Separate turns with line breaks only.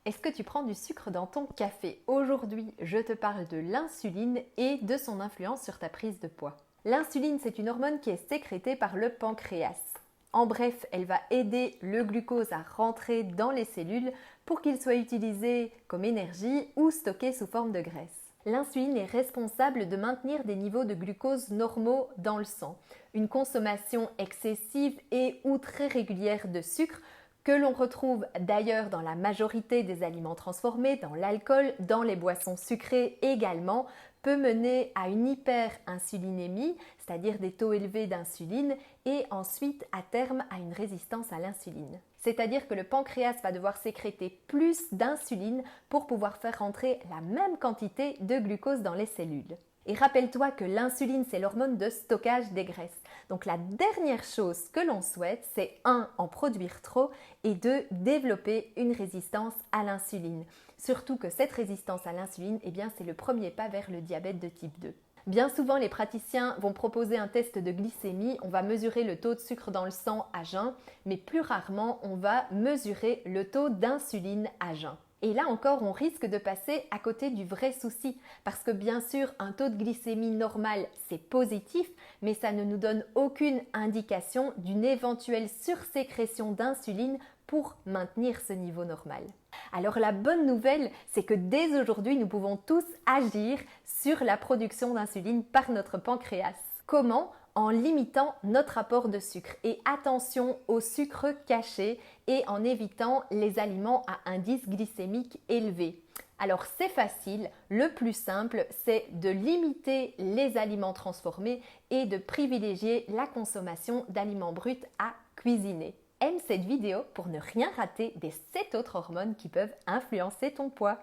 Est-ce que tu prends du sucre dans ton café? Aujourd'hui, je te parle de l'insuline et de son influence sur ta prise de poids. L'insuline, c'est une hormone qui est sécrétée par le pancréas. En bref, elle va aider le glucose à rentrer dans les cellules pour qu'il soit utilisé comme énergie ou stocké sous forme de graisse. L'insuline est responsable de maintenir des niveaux de glucose normaux dans le sang. Une consommation excessive et ou très régulière de sucre que l'on retrouve d'ailleurs dans la majorité des aliments transformés, dans l'alcool, dans les boissons sucrées également, peut mener à une hyperinsulinémie, c'est-à-dire des taux élevés d'insuline, et ensuite à terme à une résistance à l'insuline. C'est-à-dire que le pancréas va devoir sécréter plus d'insuline pour pouvoir faire rentrer la même quantité de glucose dans les cellules. Et rappelle-toi que l'insuline, c'est l'hormone de stockage des graisses. Donc la dernière chose que l'on souhaite, c'est 1. En produire trop et 2. Développer une résistance à l'insuline. Surtout que cette résistance à l'insuline, c'est le premier pas vers le diabète de type 2. Bien souvent, les praticiens vont proposer un test de glycémie. On va mesurer le taux de sucre dans le sang à jeun, mais plus rarement, on va mesurer le taux d'insuline à jeun. Et là encore, on risque de passer à côté du vrai souci, parce que bien sûr, un taux de glycémie normal, c'est positif, mais ça ne nous donne aucune indication d'une éventuelle sursécrétion d'insuline pour maintenir ce niveau normal. Alors la bonne nouvelle, c'est que dès aujourd'hui, nous pouvons tous agir sur la production d'insuline par notre pancréas. Comment ? En limitant notre apport de sucre et attention au sucre caché et en évitant les aliments à indice glycémique élevé. Alors c'est facile, le plus simple c'est de limiter les aliments transformés et de privilégier la consommation d'aliments bruts à cuisiner. Aime cette vidéo pour ne rien rater des 7 autres hormones qui peuvent influencer ton poids.